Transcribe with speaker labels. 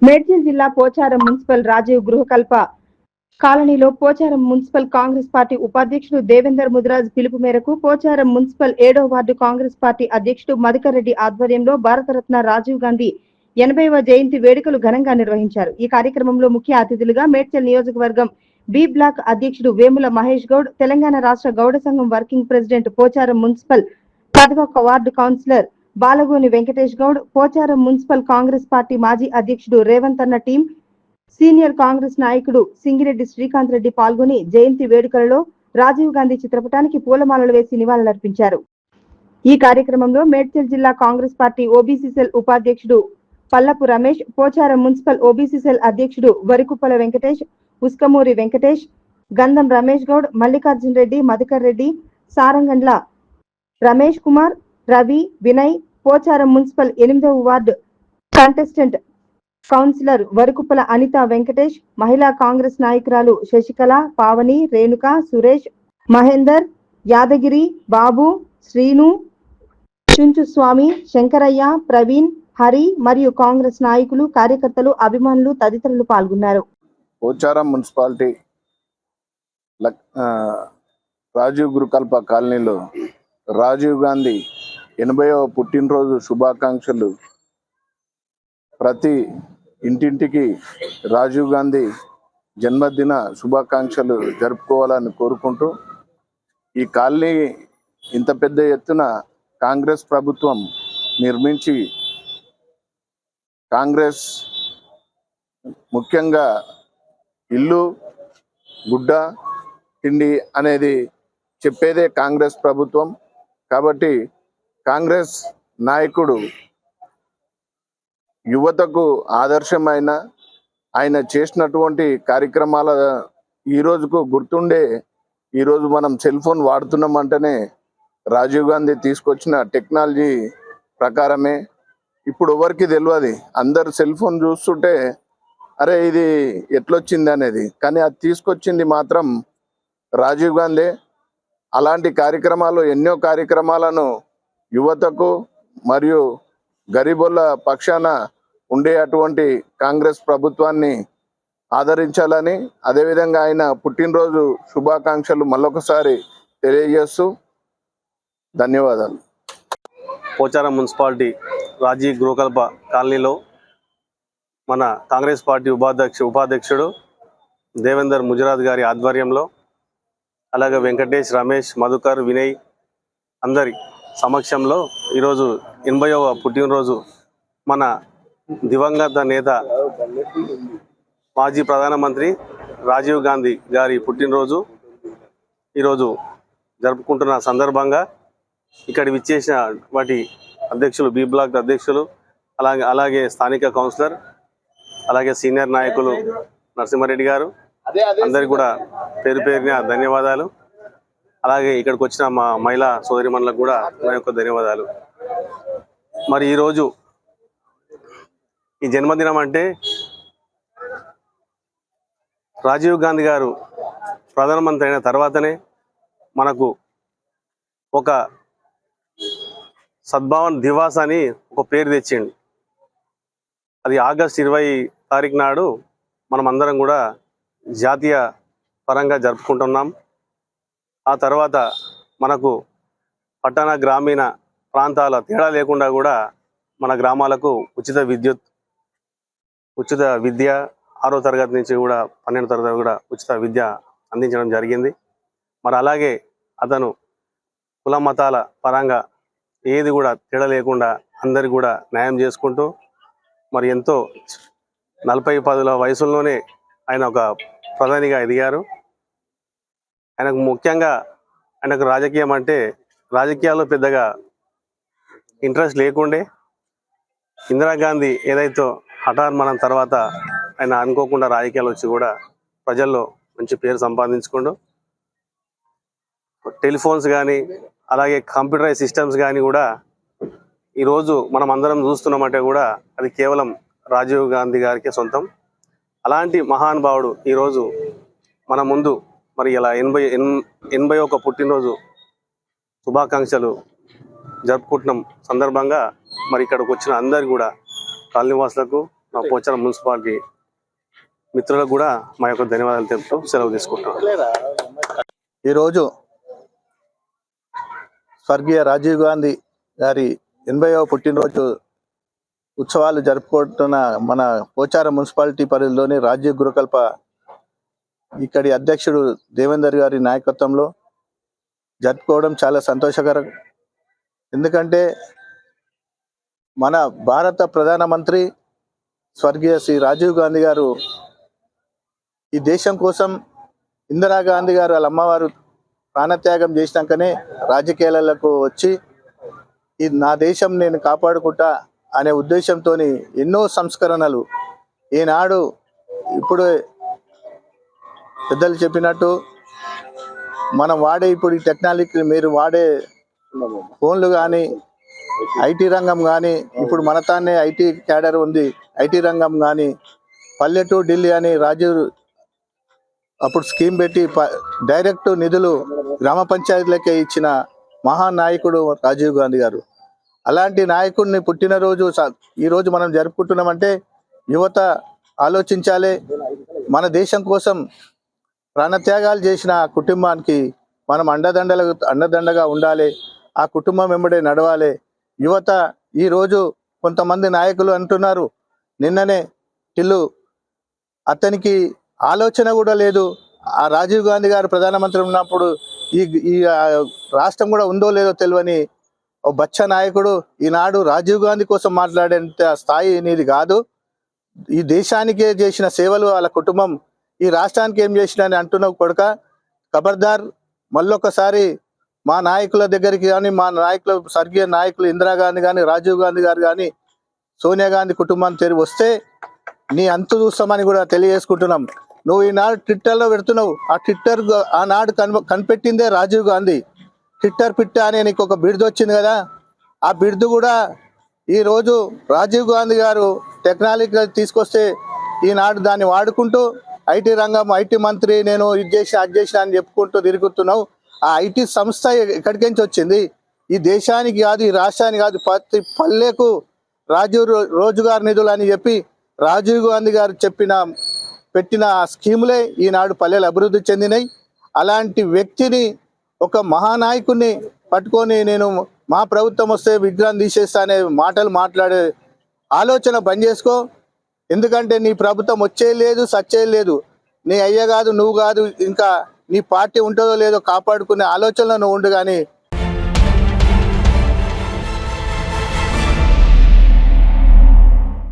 Speaker 1: మేడ్చల్ జిల్లా పోచారం మున్సిపల్ రాజీవ్ గృహకల్ప కాలనీలో Pocharam municipal Congress party ఉపాధ్యక్షుడు దేవేందర్ ముదిరాజ్ పిలుపు మేరకు పోచారం మున్సిపల్ 7వ వార్డు కాంగ్రెస్ పార్టీ అధ్యక్షుడు మధుకర్ రెడ్డి ఆధ్వర్యంలో భారతరత్న రాజీవ్ గాంధీ 80వ జయంతి వేడుకలు ఘనంగా నిర్వహించారు. ఈ కార్యక్రమంలో ముఖ్య అతిథులుగా మేడ్చల్ నియోజకవర్గం బి బ్లాక్ అధ్యక్షుడు వేముల మహేష్ గౌడ్, తెలంగాణ రాష్ట్ర గౌడ సంఘం వర్కింగ్ ప్రెసిడెంట్ పోచారం మున్సిపల్ 10వ ward councillor Balagoni Venkatesh Goud, Pocharam municipal Congress party మాజీ అధ్యక్షుడు రేవంత్ అన్న టీం, సీనియర్ కాంగ్రెస్ నాయకుడు సింగిరెడ్డి శ్రీకాంత్ రెడ్డి పాల్గొని జయంతి వేడుకలలో రాజీవ్ గాంధీ చిత్రపటానికి పూలమాలలు వేసి నివాళులర్పించారు. ఈ కార్యక్రమంలో మేడ్చల్ జిల్లా కాంగ్రెస్ పార్టీ ఓబీసీ సెల్ ఉపాధ్యక్షుడు పల్లపు Ramesh, Pocharam municipal OBC cell అధ్యక్షుడు వరికుప్పల వెంకటేష్, ఉస్కమూరి వెంకటేష్, గంధం రమేష్ గౌడ్, మల్లికార్జున్ రెడ్డి, మధుకర్ రెడ్డి, సారంగండ్ల రమేష్ కుమార్, రవి, వినయ్, పోచారం మున్సిపల్ 8వ ward contestant councillor వరకుప్పల Anitha Venkatesh, మహిళా కాంగ్రెస్ నాయకురాలు శశికళ, పావని, రేణుక, సురేష్, మహేందర్, యాదగిరి, బాబు, శ్రీను, చుంచు స్వామి, శంకరయ్య, ప్రవీణ్, హరి మరియు కాంగ్రెస్ నాయకులు, కార్యకర్తలు, అభిమానులు తదితరులు పాల్గొన్నారు.
Speaker 2: పోచారం మున్సిపాలిటీ రాజీవ్ గృహకల్ప కాలనీలో రాజీవ్ గాంధీ 80వ పుట్టినరోజు శుభాకాంక్షలు ప్రతి ఇంటింటికి రాజీవ్ గాంధీ జన్మదిన శుభాకాంక్షలు జరుపుకోవాలని కోరుకుంటూ, ఈ కాలనీ ఇంత పెద్ద ఎత్తున కాంగ్రెస్ ప్రభుత్వం నిర్మించి, కాంగ్రెస్ ముఖ్యంగా ఇల్లు, గుడ్డ, తిండి అనేది చెప్పేదే కాంగ్రెస్ ప్రభుత్వం. కాబట్టి కాంగ్రెస్ నాయకుడు యువతకు ఆదర్శమైన ఆయన చేసినటువంటి కార్యక్రమాల ఈ రోజుకు గుర్తుండే, ఈరోజు మనం సెల్ ఫోన్ వాడుతున్నామంటేనే రాజీవ్ గాంధీ తీసుకొచ్చిన టెక్నాలజీ ప్రకారమే. ఇప్పుడు ఎవరికి తెలియదు, అందరు సెల్ ఫోన్ చూస్తుంటే అరే ఇది ఎట్లొచ్చింది అనేది, కానీ అది తీసుకొచ్చింది మాత్రం రాజీవ్ గాంధీ. అలాంటి కార్యక్రమాలు ఎన్నో కార్యక్రమాలను యువతకు మరియు గరీబుల పక్షాన ఉండే అటువంటి కాంగ్రెస్ ప్రభుత్వాన్ని ఆదరించాలని, అదేవిధంగా ఆయన పుట్టినరోజు శుభాకాంక్షలు మళ్ళొకసారి తెలియజేస్తూ ధన్యవాదాలు.
Speaker 3: పోచారం మున్సిపాలిటీ రాజీవ్ గృహకల్ప కాలనీలో మన కాంగ్రెస్ పార్టీ ఉపాధ్యక్షుడు దేవేందర్ ముదిరాజ్ గారి ఆధ్వర్యంలో, అలాగే వెంకటేష్, రమేష్, మధుకర్, వినయ్ అందరి సమక్షంలో ఈరోజు 80వ పుట్టినరోజు మన దివంగత నేత మాజీ ప్రధానమంత్రి రాజీవ్ గాంధీ గారి పుట్టినరోజు ఈరోజు జరుపుకుంటున్న సందర్భంగా ఇక్కడి విచ్చేసిన వాటి అధ్యక్షులు, బి బ్లాక్ అధ్యక్షులు, అలాగే స్థానిక కౌన్సిలర్, అలాగే సీనియర్ నాయకులు నరసింహారెడ్డి గారు, అందరికి కూడా పేరు పేరున ధన్యవాదాలు. అలాగే ఇక్కడికి వచ్చిన మా మహిళా సోదరిమణులకు కూడా నా యొక్క ధన్యవాదాలు. మరి ఈరోజు ఈ జన్మదినం అంటే రాజీవ్ గాంధీ గారు ప్రధానమంత్రి అయిన తర్వాతనే మనకు ఒక సద్భావన్ దివాస్ అని ఒక పేరు తెచ్చిండు. అది ఆగస్టు 20 తారీఖు నాడు మనం అందరం కూడా జాతీయ పరంగా జరుపుకుంటున్నాం. ఆ తర్వాత మనకు పట్టణ గ్రామీణ ప్రాంతాల తేడా లేకుండా కూడా మన గ్రామాలకు ఉచిత విద్యుత్, ఉచిత విద్య, 6వ తరగతి నుంచి కూడా 12వ తరగతి కూడా ఉచిత విద్య అందించడం జరిగింది. మరి అలాగే అతను కుల మతాల పరంగా ఏది కూడా తేడా లేకుండా అందరికి కూడా న్యాయం చేసుకుంటూ మరి ఎంతో 40-10 వయసుల్లోనే ఆయన ఒక ప్రధానిగా ఎదిగారు. ఆయనకు ముఖ్యంగా ఆయనకు రాజకీయం అంటే రాజకీయాల్లో పెద్దగా ఇంట్రెస్ట్ లేకుండే, ఇందిరాగాంధీ ఏదైతే హఠాన్మరణం తర్వాత ఆయన అనుకోకుండా రాజకీయాలు వచ్చి కూడా ప్రజల్లో మంచి పేరు సంపాదించుకుంటూ టెలిఫోన్స్ కానీ అలాగే కంప్యూటరైజ్ సిస్టమ్స్ కానీ కూడా ఈరోజు మనం అందరం చూస్తున్నామంటే కూడా అది కేవలం రాజీవ్ గాంధీ గారికి సొంతం. అలాంటి మహానుభావుడు ఈరోజు మన ముందు మరి ఇలా 81 పుట్టినరోజు శుభాకాంక్షలు జరుపుకుంటున్నాం సందర్భంగా మరి ఇక్కడికి వచ్చిన అందరు కూడా కాలనీవాసులకు మా పోచారం మున్సిపాలిటీ మిత్రులకు కూడా మా యొక్క ధన్యవాదాలు తెలుపుతూ సెలవు తీసుకుంటాం.
Speaker 4: ఈరోజు స్వర్గీయ రాజీవ్ గాంధీ గారి 80వ పుట్టినరోజు ఉత్సవాలు జరుపుకుంటున్న మన పోచారం మున్సిపాలిటీ పరిధిలోని రాజీవ్ గృహకల్ప ఇక్కడి అధ్యక్షుడు దేవేందర్ గారి నాయకత్వంలో జరుపుకోవడం చాలా సంతోషకరం. ఎందుకంటే మన భారత ప్రధానమంత్రి స్వర్గీయ శ్రీ రాజీవ్ గాంధీ గారు ఈ దేశం కోసం ఇందిరాగాంధీ గారు వాళ్ళ అమ్మవారు ప్రాణత్యాగం చేసినాకనే రాజకీయాలకు వచ్చి ఈ నా దేశం నేను కాపాడుకుంటా అనే ఉద్దేశంతో ఎన్నో సంస్కరణలు ఈనాడు ఇప్పుడు పెద్దలు చెప్పినట్టు మనం వాడే ఇప్పుడు ఈ టెక్నాలజీ మీరు వాడే ఫోన్లు కానీ ఐటీ రంగం కానీ ఇప్పుడు మన తానే ఐటీ క్యాడర్ ఉంది. ఐటీ రంగం కానీ పల్లె టు ఢిల్లీ అని రాజీవ్ అప్పుడు స్కీమ్ పెట్టి డైరెక్ట్ నిధులు గ్రామ పంచాయతీలకే ఇచ్చిన మహానాయకుడు రాజీవ్ గాంధీ గారు. అలాంటి నాయకుడిని పుట్టినరోజు ఈరోజు మనం జరుపుకుంటున్నామంటే యువత ఆలోచించాలి. మన దేశం కోసం ప్రాణత్యాగాలు చేసిన ఆ కుటుంబానికి మనం అండదండగా ఉండాలి. ఆ కుటుంబం వెంబడే నడవాలి. యువత ఈరోజు కొంతమంది నాయకులు అంటున్నారు, నిన్ననే ఇల్లు అతనికి ఆలోచన కూడా లేదు. ఆ రాజీవ్ గాంధీ గారు ప్రధానమంత్రి ఉన్నప్పుడు ఈ రాష్ట్రం కూడా ఉందో లేదో తెలియని ఓ బచ్చ నాయకుడు ఈనాడు రాజీవ్ గాంధీ కోసం మాట్లాడేంత స్థాయి నీది కాదు. ఈ దేశానికే చేసిన సేవలు వాళ్ళ కుటుంబం ఈ రాష్ట్రానికి ఏం చేసిన అని అంటున్నావు కొడుక. ఖబర్దార్, మళ్ళొకసారి మా నాయకుల దగ్గరికి కానీ మా నాయకుల స్వర్గీయ నాయకులు ఇందిరాగాంధీ కానీ రాజీవ్ గాంధీ గారు కానీ సోనియా గాంధీ కుటుంబాన్ని తిరిగి వస్తే నీ అంతు చూస్తామని కూడా తెలియజేసుకుంటున్నాం. నువ్వు ఈనాడు ట్విట్టర్లో పెడుతున్నావు. ఆ ట్విట్టర్ ఆనాడు కనిపెట్టిందే రాజీవ్ గాంధీ. ట్విట్టర్ పిట్ట అనే నీకు ఒక బిరుదు వచ్చింది కదా, ఆ బిరుదు కూడా ఈరోజు రాజీవ్ గాంధీ గారు టెక్నాలజీ తీసుకొస్తే ఈనాడు దాన్ని వాడుకుంటూ ఐటీ రంగం ఐటీ మంత్రి నేను ఇది చేసిన అది చేసిన అని చెప్పుకుంటూ తిరుగుతున్నావు. ఆ ఐటీ సంస్థ ఎక్కడికించి వచ్చింది? ఈ దేశానికి కాదు, ఈ రాష్ట్రానికి కాదు, ప్రతి పల్లెకు రాజీవ్ రోజ్గార్ నిధులు అని చెప్పి రాజీవ్ గాంధీ గారు పెట్టిన స్కీములే ఈనాడు పల్లెలు అభివృద్ధి చెందినాయి. అలాంటి వ్యక్తిని ఒక మహానాయకుడిని పట్టుకొని నేను మా ప్రభుత్వం వస్తే విగ్రహం తీసేస్తా అనే మాటలు మాట్లాడే ఆలోచన బంద్ చేసుకో. ఎందుకంటే నీ ప్రభుత్వం వచ్చేయలేదు, సచ్చేయలేదు. నీ అయ్య కాదు, నువ్వు కాదు, ఇంకా నీ పార్టీ ఉంటుందో లేదో కాపాడుకునే ఆలోచనలో నువ్వు ఉండు. కానీ